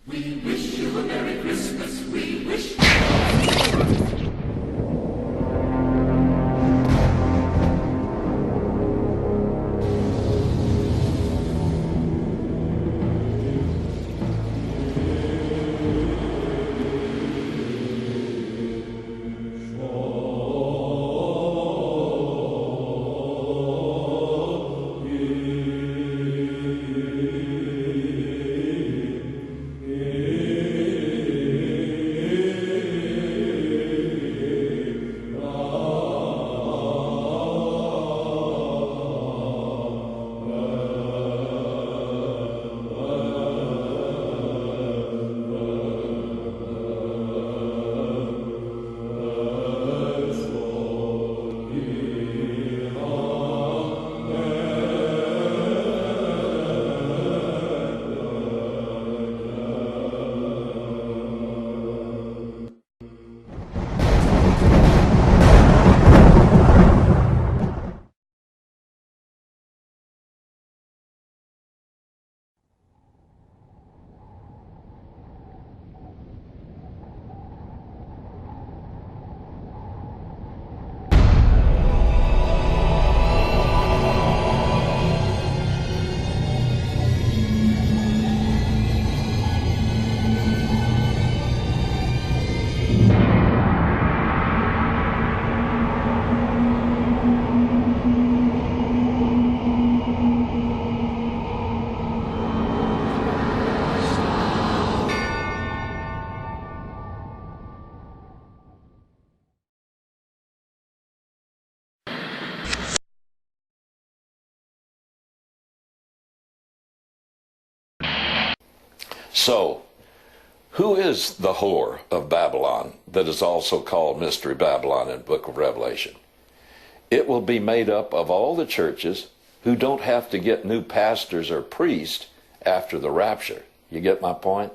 We wish you a Merry Christmas. We wish. So, who is the whore of Babylon that is also called Mystery Babylon in the book of Revelation? It will be made up of all the churches who don't have to get new pastors or priests after the rapture. You get my point?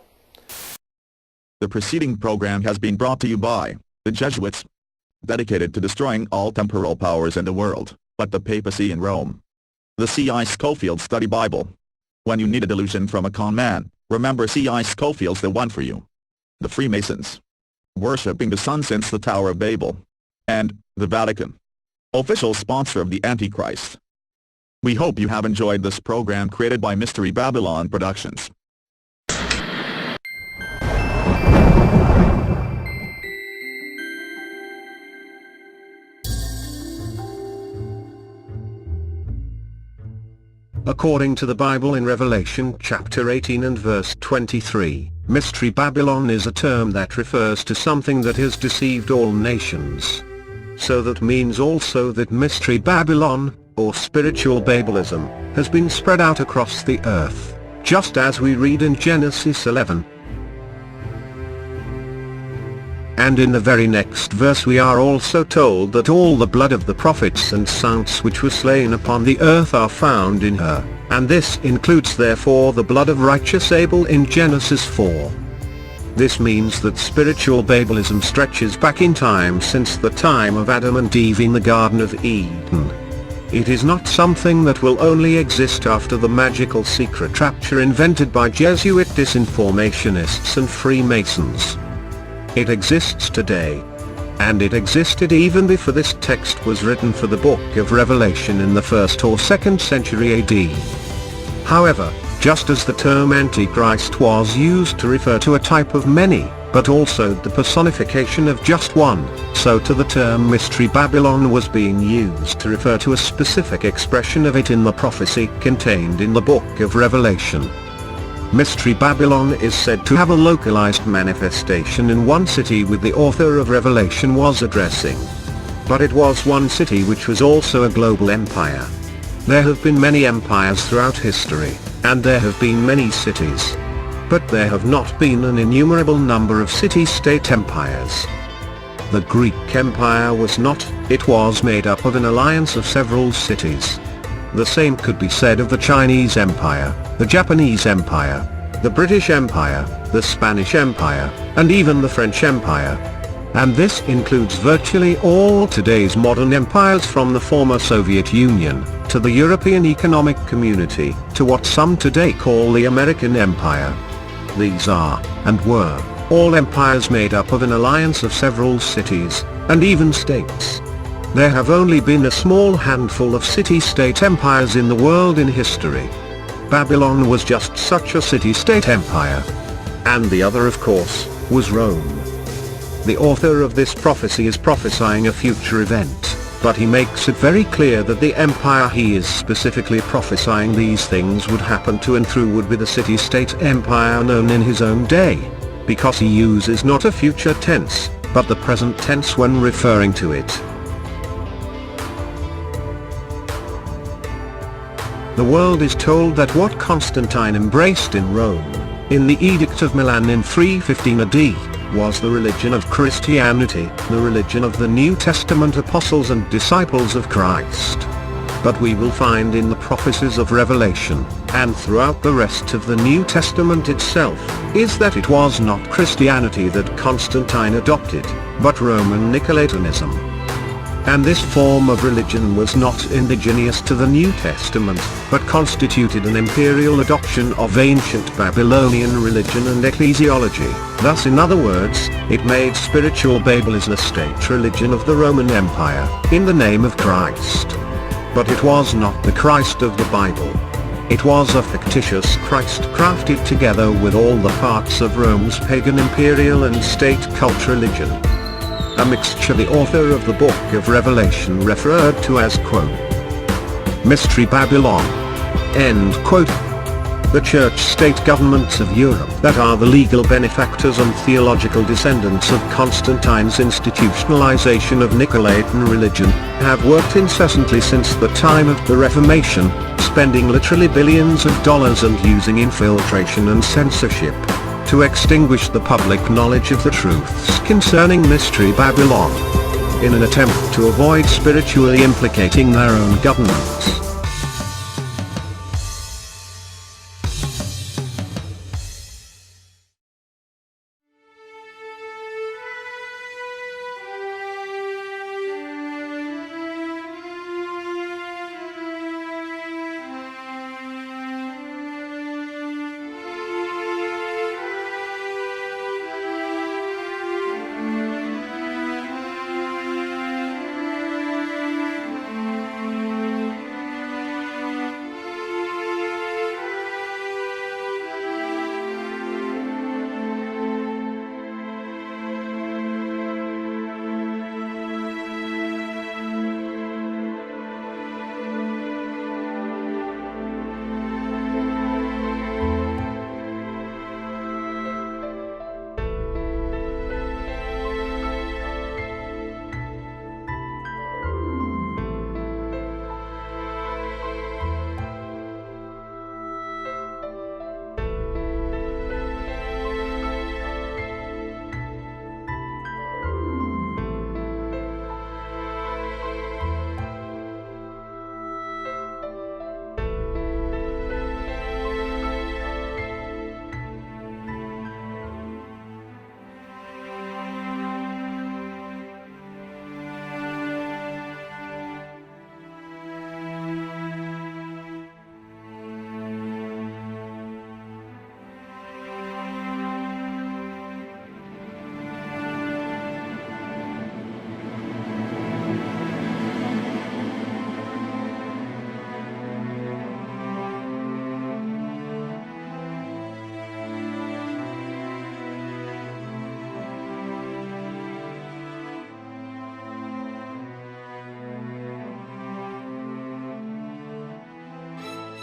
The preceding program has been brought to you by the Jesuits, dedicated to destroying all temporal powers in the world, but the papacy in Rome. The C.I. Scofield Study Bible. When you need a delusion from a con man, remember C.I. Scofield's the one for you. The Freemasons. Worshipping the sun since the Tower of Babel. And the Vatican. Official sponsor of the Antichrist. We hope you have enjoyed this program created by Mystery Babylon Productions. According to the Bible in Revelation chapter 18 and verse 23, Mystery Babylon is a term that refers to something that has deceived all nations. So that means also that Mystery Babylon, or spiritual Babalism, has been spread out across the earth, just as we read in Genesis 11. And in the very next verse we are also told that all the blood of the prophets and saints which were slain upon the earth are found in her, and this includes therefore the blood of righteous Abel in Genesis 4. This means that spiritual Babalism stretches back in time since the time of Adam and Eve in the Garden of Eden. It is not something that will only exist after the magical secret rapture invented by Jesuit disinformationists and Freemasons. It exists today. And it existed even before this text was written for the book of Revelation in the 1st or 2nd century AD. However, just as the term Antichrist was used to refer to a type of many, but also the personification of just one, so too the term Mystery Babylon was being used to refer to a specific expression of it in the prophecy contained in the book of Revelation. Mystery Babylon is said to have a localized manifestation in one city which the author of Revelation was addressing. But it was one city which was also a global empire. There have been many empires throughout history, and there have been many cities. But there have not been an innumerable number of city-state empires. The Greek Empire was not, it was made up of an alliance of several cities. The same could be said of the Chinese Empire, the Japanese Empire, the British Empire, the Spanish Empire, and even the French Empire. And this includes virtually all today's modern empires from the former Soviet Union, to the European Economic Community, to what some today call the American Empire. These are, and were, all empires made up of an alliance of several cities, and even states. There have only been a small handful of city-state empires in the world in history. Babylon was just such a city-state empire. And the other, of course, was Rome. The author of this prophecy is prophesying a future event, but he makes it very clear that the empire he is specifically prophesying these things would happen to and through would be the city-state empire known in his own day, because he uses not a future tense, but the present tense when referring to it. The world is told that what Constantine embraced in Rome, in the Edict of Milan in 315 AD, was the religion of Christianity, the religion of the New Testament apostles and disciples of Christ. But we will find in the prophecies of Revelation, and throughout the rest of the New Testament itself, is that it was not Christianity that Constantine adopted, but Roman Nicolaitanism. And this form of religion was not indigenous to the New Testament, but constituted an imperial adoption of ancient Babylonian religion and ecclesiology. Thus, in other words, it made spiritual Babylon a state religion of the Roman Empire, in the name of Christ. But it was not the Christ of the Bible. It was a fictitious Christ crafted together with all the parts of Rome's pagan imperial and state cult religion. A mixture the author of the book of Revelation referred to as, quote, Mystery Babylon, end quote. The church-state governments of Europe that are the legal benefactors and theological descendants of Constantine's institutionalization of Nicolaitan religion, have worked incessantly since the time of the Reformation, spending literally billions of dollars and using infiltration and censorship to extinguish the public knowledge of the truths concerning Mystery Babylon, in an attempt to avoid spiritually implicating their own governments.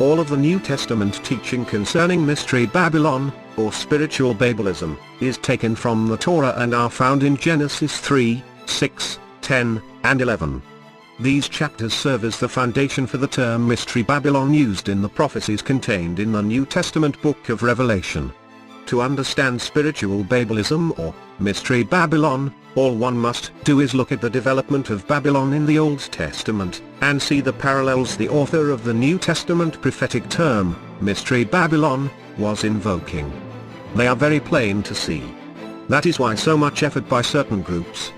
All of the New Testament teaching concerning Mystery Babylon, or spiritual Babylism, is taken from the Torah and are found in Genesis 3, 6, 10, and 11. These chapters serve as the foundation for the term Mystery Babylon used in the prophecies contained in the New Testament book of Revelation. To understand spiritual Babylism or Mystery Babylon, all one must do is look at the development of Babylon in the Old Testament, and see the parallels the author of the New Testament prophetic term, Mystery Babylon, was invoking. They are very plain to see. That is why so much effort by certain groups,